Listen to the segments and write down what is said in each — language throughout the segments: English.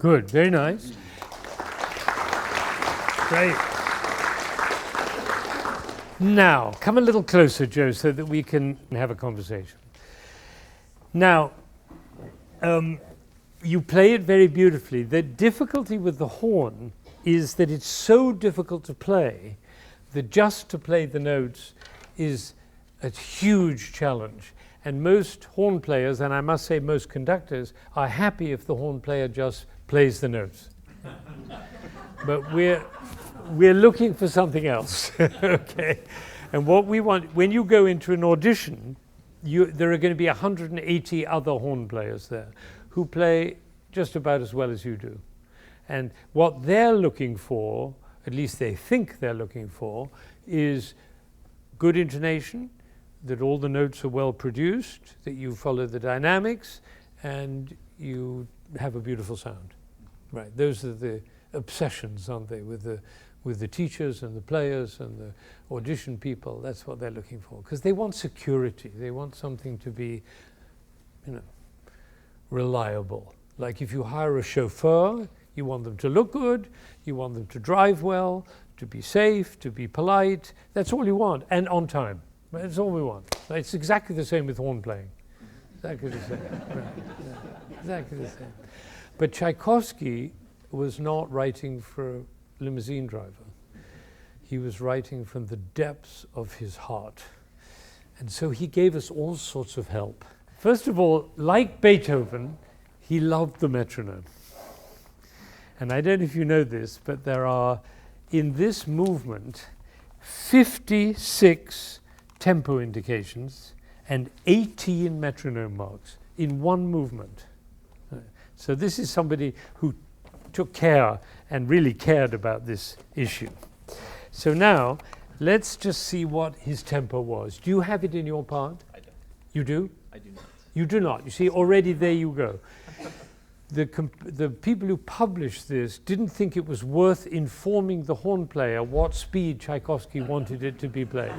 Good, very nice. Great. Now, come a little closer, Joe, so that we can have a conversation. Now, you play it very beautifully. The difficulty with the horn is that it's so difficult to play that just to play the notes is a huge challenge. And most horn players, and I must say most conductors, are happy if the horn player just plays the notes. But we're looking for something else, okay? And what we want, when you go into an audition, there are going to be 180 other horn players there who play just about as well as you do. And what they're looking for, at least they think they're looking for, is good intonation, that all the notes are well produced, that you follow the dynamics, and you have a beautiful sound. Right, those are the obsessions, aren't they, with the teachers and the players and the audition people. That's what they're looking for, because they want security. They want something to be, reliable. Like if you hire a chauffeur, you want them to look good, you want them to drive well, to be safe, to be polite. That's all you want, and on time. That's all we want. It's exactly the same with horn playing. Exactly the same. Right. Yeah. Exactly the same. But Tchaikovsky was not writing for a limousine driver. He was writing from the depths of his heart. And so he gave us all sorts of help. First of all, like Beethoven, he loved the metronome. And I don't know if you know this, but there are, in this movement, 56 tempo indications and 18 metronome marks in one movement. So this is somebody who took care and really cared about this issue. So now, let's just see what his tempo was. Do you have it in your part? I don't. You do? I do not. You do not. You see, already there you go. The people who published this didn't think it was worth informing the horn player what speed Tchaikovsky wanted it to be played.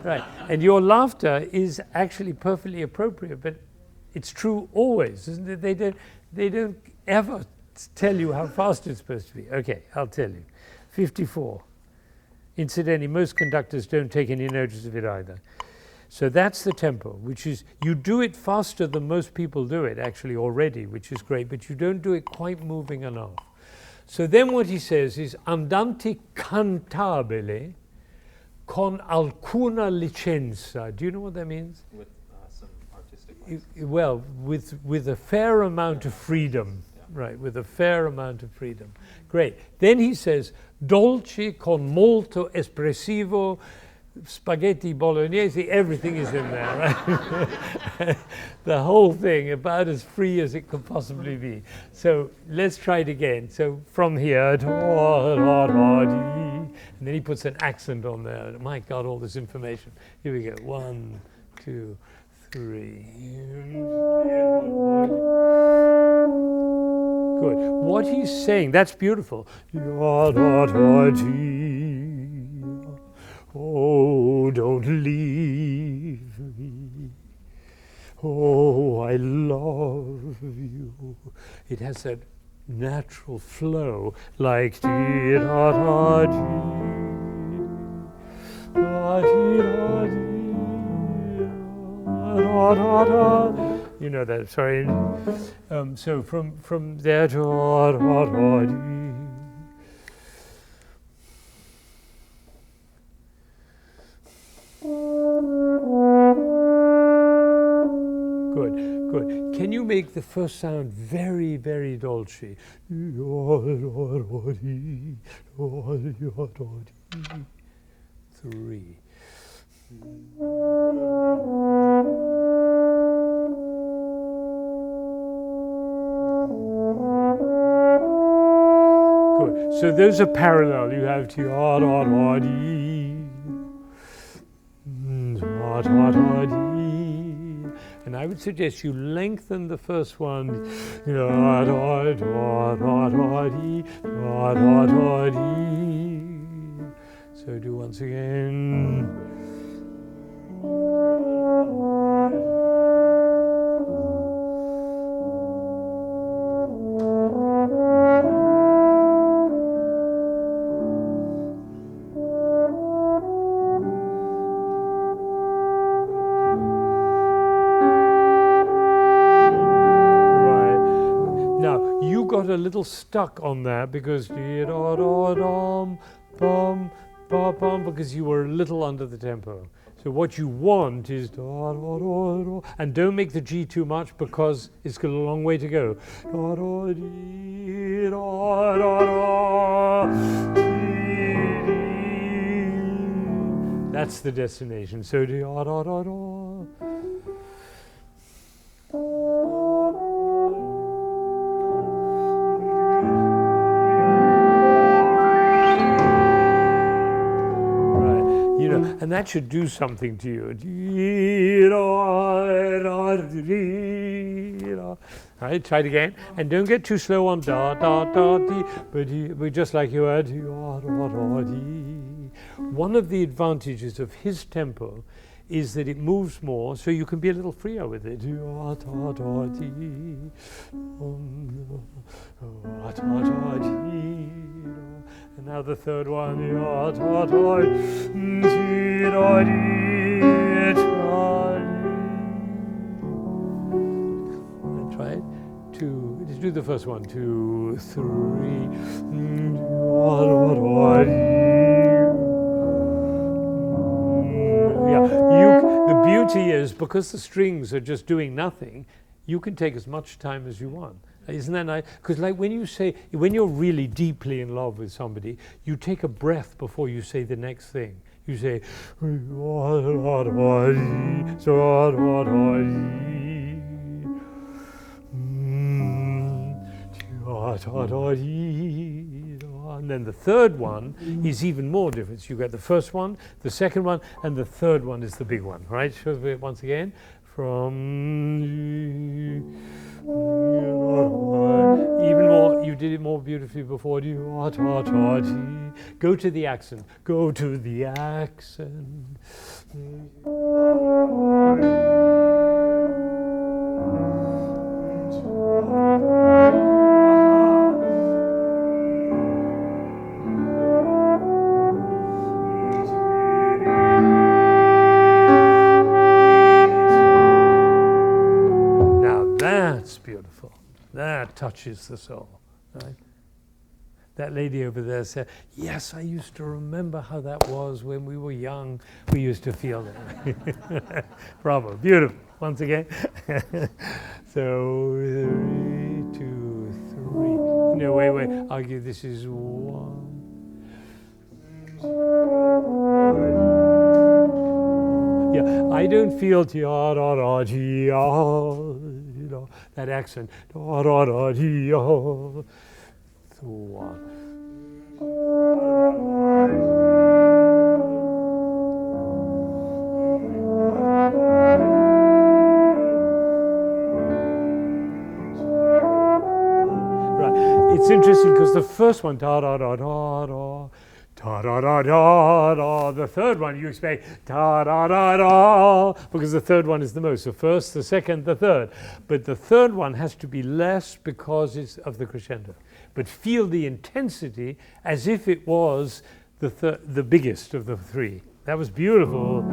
Right. And your laughter is actually perfectly appropriate, but it's true always, isn't it? They don't ever tell you how fast it's supposed to be. Okay, I'll tell you. 54. Incidentally, most conductors don't take any notice of it either. So that's the tempo, which is, you do it faster than most people do it actually already, which is great, but you don't do it quite moving enough. So then what he says is, andante cantabile con alcuna licenza. Do you know what that means? With some artistic license. Well, with a fair amount of freedom. Right, with a fair amount of freedom. Great. Then he says, dolce con molto espressivo, spaghetti bolognese, everything is in there, right? The whole thing, about as free as it could possibly be. So let's try it again. So from here, and then he puts an accent on there. My God, all this information. Here we go. 1, 2, 3. Good. What he's saying, that's beautiful. Oh, don't leave me. Oh, I love you. It has that natural flow, like you know that, sorry. So from there to Good. Can you make the first sound very, very dolce? 3. Good. So those are parallel. You have and I would suggest you lengthen the first one. So do once again. got a little stuck on that because bum, ba, bum, because you were a little under the tempo. So what you want is and don't make the G too much because it's got a long way to go. That's the destination. So and that should do something to you. Right, try it again. And don't get too slow on da, da, da, dee, but just like you had. One of the advantages of his tempo is that it moves more, so you can be a little freer with it. And now the third one. And try it. Let's do the first one. 2, 3. The beauty is, because the strings are just doing nothing, you can take as much time as you want. Isn't that nice? Because like when you're really deeply in love with somebody, you take a breath before you say the next thing. You say, and then the third one is even more different. So you get the first one, the second one, and the third one is the big one, right? So once again, from even more, you did it more beautifully before. Go to the accent. Go to the accent. That's beautiful. That touches the soul, right? That lady over there said, yes, I used to remember how that was when we were young. We used to feel that. Bravo, beautiful. Once again. So, 3, 2, 3. No, wait. I'll give this is 1. Yeah, I don't feel that accent. It's interesting because the first one, da da da da da, da da da da da. The third one you expect da da da da, because the third one is the most. So first, the second, the third. But the third one has to be less because it's of the crescendo. But feel the intensity as if it was the biggest of the three. That was beautiful.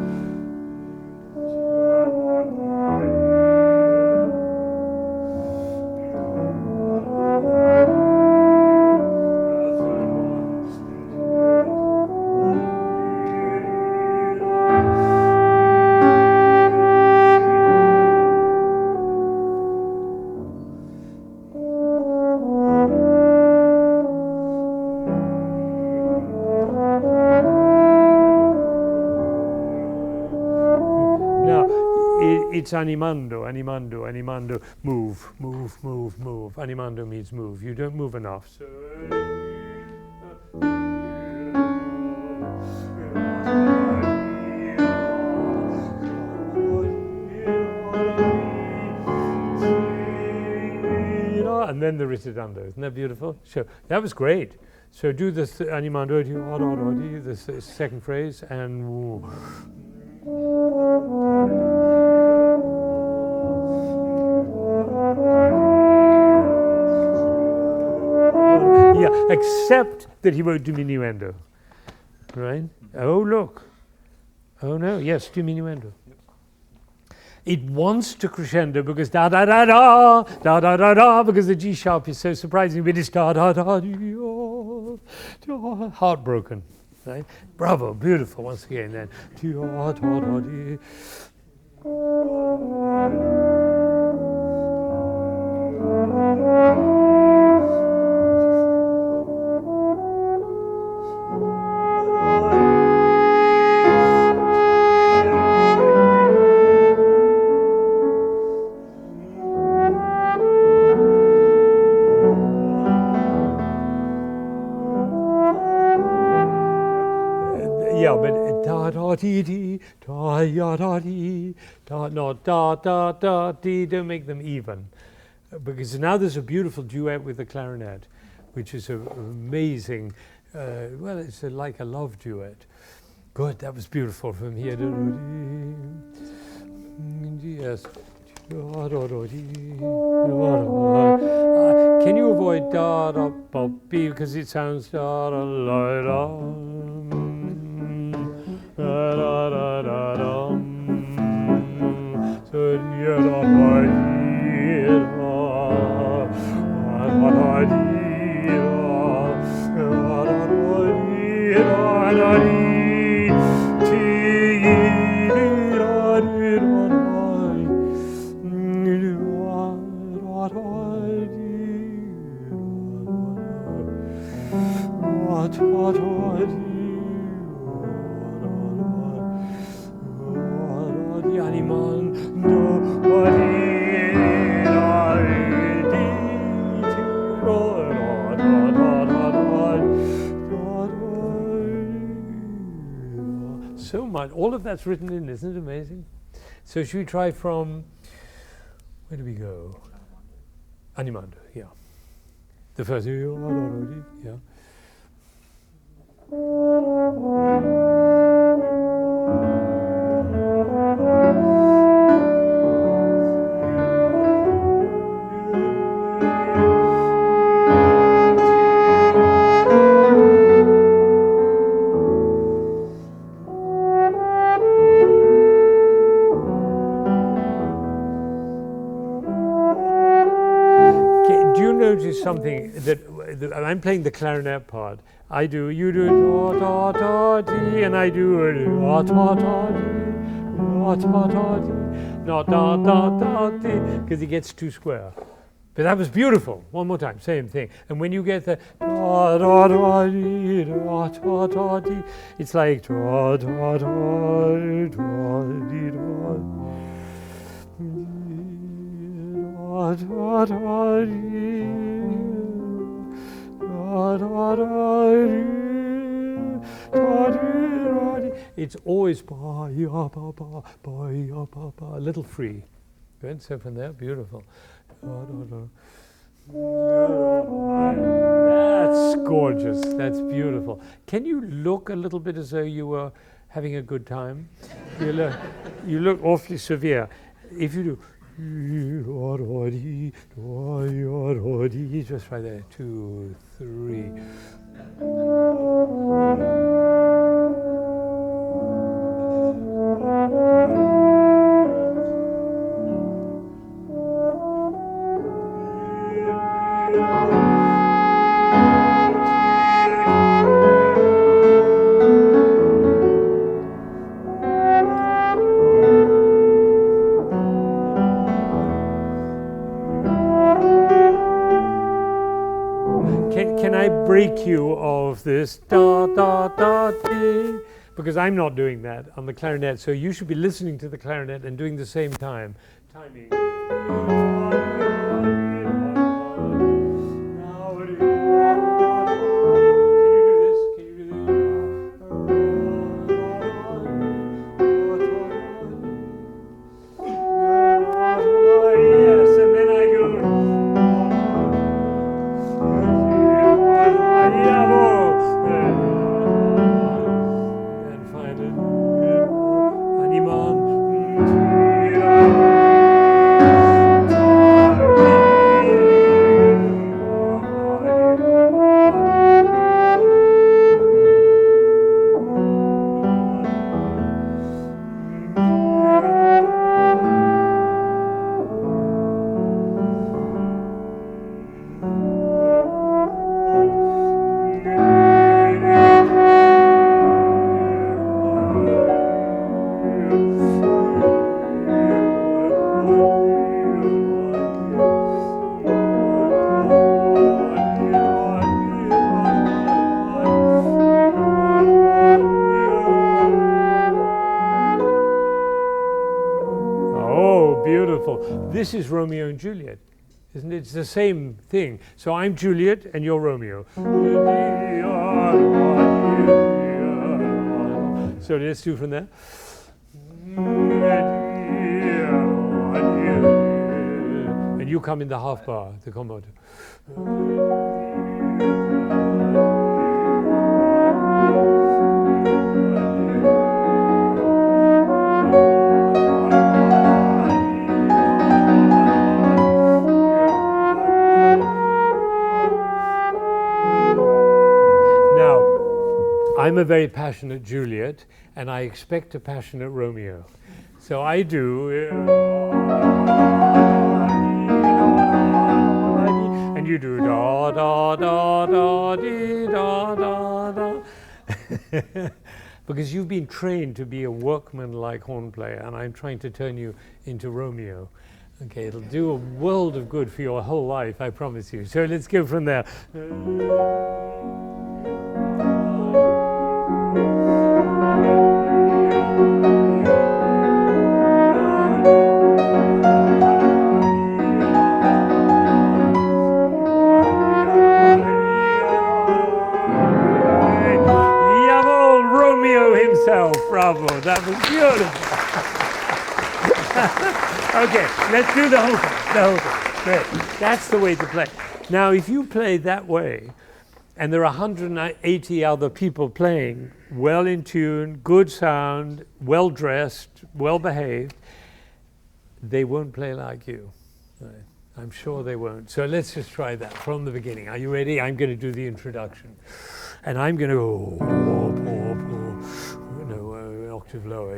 It's animando, move. Animando means move. You don't move enough. So, and then the ritardando. Isn't that beautiful? So that was great. So do the animando, the second phrase, and yeah, except that he won't do diminuendo, right? Oh, look. Oh, no. Yes, diminuendo. It wants to crescendo because da da da da da da da da, because the G sharp is so surprising, but it's da da da dee, heartbroken. Right? Bravo, beautiful. Once again, then. Da da da dee. Yeah, but da da dee dee, da ya da dee, da no da da da dee. Don't make them even, because now there's a beautiful duet with the clarinet, which is an amazing. Well, it's like a love duet. Good, that was beautiful from here. Yes. Can you avoid da da ba be, because it sounds da da la da. Da da da da da. So ya da da dee da da dee da da dee dee da dee da so much. All of that's written in, isn't it amazing? So should we try from, where do we go? Animando, yeah. The first, yeah. Notice something that I'm playing the clarinet part. I do, you do da da da dee, and I do da da da dee, da da da dee, not da da da dee, because it gets too square. But that was beautiful. One more time, same thing. And when you get the da da da dee, da da da dee, it's like da da da dee, da. Da da dee, da da dee, da dee. It's always ba ya ba ba ba ya ba ba. A little free. Good. So from there, beautiful. Da da da. That's gorgeous. That's beautiful. Can you look a little bit as though you were having a good time? You look awfully severe. If you do. Just right there, 2, 3. Can I break you of this da da da dee? Because I'm not doing that on the clarinet, so you should be listening to the clarinet and doing the same time. Timing. Oh, beautiful. This is Romeo and Juliet, isn't it? It's the same thing. So I'm Juliet and you're Romeo. So let's do from there. And you come in the half bar, the combo. I'm a very passionate Juliet, and I expect a passionate Romeo. So I do, and you do da da da da dee da da da. Because you've been trained to be a workman-like horn player, and I'm trying to turn you into Romeo. Okay, it'll do a world of good for your whole life, I promise you. So let's go from there. Bravo, that was beautiful. Okay, let's do the whole thing. Great. That's the way to play. Now, if you play that way, and there are 180 other people playing, well in tune, good sound, well dressed, well behaved, they won't play like you. Right. I'm sure they won't. So let's just try that from the beginning. Are you ready? I'm going to do the introduction. And I'm going to go, an octave lower.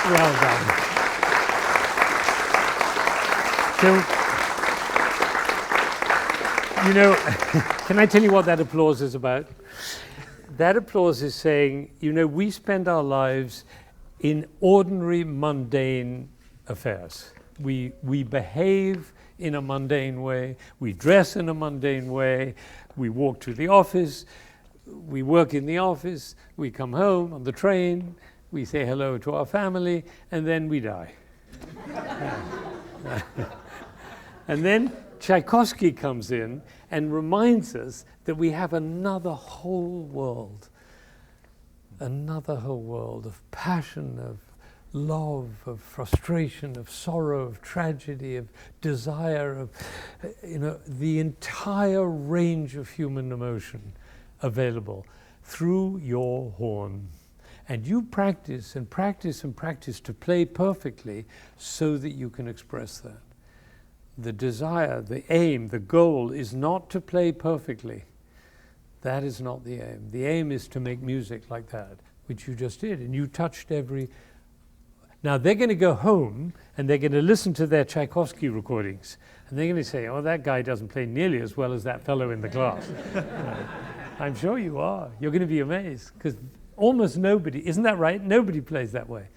Well done. So, you know, can I tell you what that applause is about? that applause is saying, you know, we spend our lives in ordinary, mundane affairs. We behave in a mundane way, we dress in a mundane way, we walk to the office, we work in the office, we come home on the train, we say hello to our family, and then we die. And then Tchaikovsky comes in and reminds us that we have another whole world of passion, of love, of frustration, of sorrow, of tragedy, of desire, of, you know, the entire range of human emotion available through your horn. And you practice and practice and practice to play perfectly so that you can express that. The desire, the aim, the goal is not to play perfectly. That is not the aim. The aim is to make music like that, which you just did, and you touched every... Now they're going to go home and they're going to listen to their Tchaikovsky recordings, and they're going to say, oh, that guy doesn't play nearly as well as that fellow in the class. I'm sure you are. You're going to be amazed, because almost nobody, isn't that right? Nobody plays that way.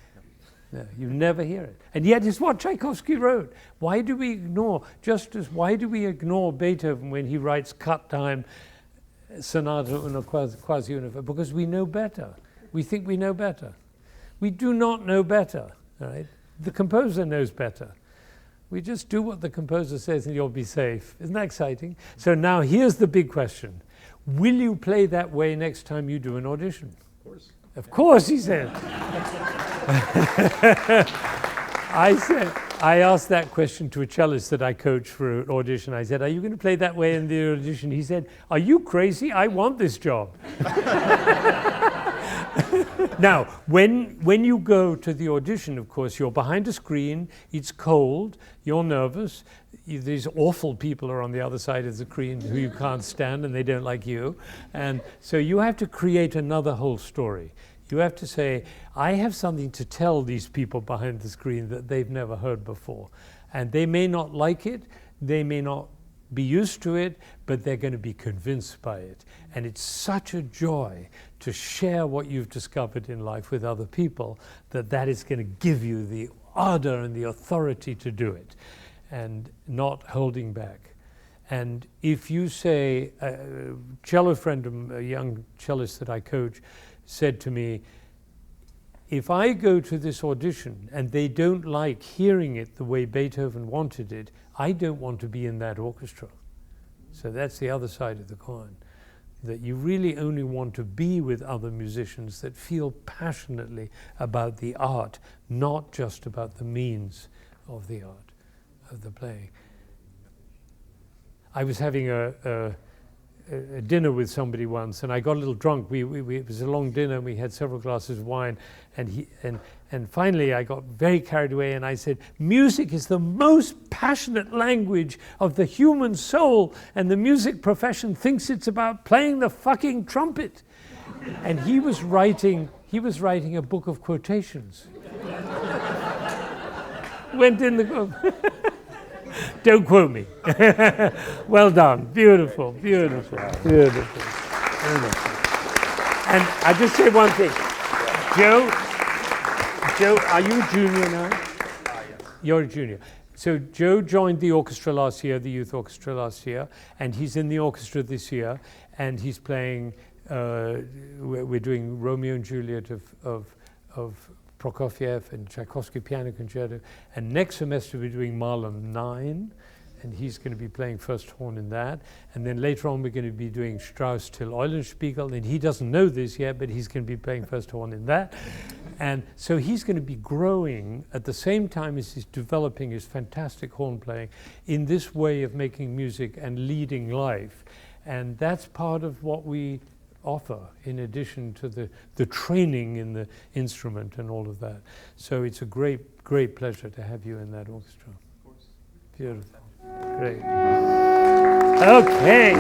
No, you never hear it. And yet it's what Tchaikovsky wrote. Why do we ignore, why do we ignore Beethoven when he writes cut time, sonata una quasi universe? Because we know better. We think we know better. We do not know better, right? The composer knows better. We just do what the composer says and you'll be safe. Isn't that exciting? So now here's the big question. Will you play that way next time you do an audition? Of course. Of course, he said. I asked that question to a cellist that I coached for an audition. I said, are you going to play that way in the audition? He said, are you crazy? I want this job. Now, when you go to the audition, of course, you're behind a screen, it's cold, you're nervous, these awful people are on the other side of the screen who you can't stand and they don't like you. And so you have to create another whole story. You have to say, I have something to tell these people behind the screen that they've never heard before. And they may not like it, they may not be used to it, but they're going to be convinced by it. And it's such a joy to share what you've discovered in life with other people that is going to give you the ardor and the authority to do it, and not holding back. And if you say, a cello friend, a young cellist that I coach, said to me, if I go to this audition and they don't like hearing it the way Beethoven wanted it, I don't want to be in that orchestra. So that's the other side of the coin, that you really only want to be with other musicians that feel passionately about the art, not just about the means of the art, of the playing. I was having a dinner with somebody once, and I got a little drunk. It was a long dinner, and we had several glasses of wine, and finally I got very carried away, and I said, music is the most passionate language of the human soul, and the music profession thinks it's about playing the fucking trumpet. And he was writing a book of quotations. Went in the book. Don't quote me. Well done. Beautiful, beautiful, beautiful, beautiful. And I just say one thing. Joe, are you a junior now? Yes. You're a junior. So Joe joined the orchestra last year, the youth orchestra last year, and he's in the orchestra this year, and he's playing, we're doing Romeo and Juliet of Prokofiev and Tchaikovsky piano concerto, and next semester we're doing Mahler 9, and he's going to be playing first horn in that, and then later on we're going to be doing Strauss till Eulenspiegel, and he doesn't know this yet, but he's going to be playing first horn in that. And so he's going to be growing at the same time as he's developing his fantastic horn playing in this way of making music and leading life. And that's part of what we offer, in addition to the training in the instrument and all of that. So it's a great, great pleasure to have you in that orchestra. Of course. Beautiful. Great. Okay.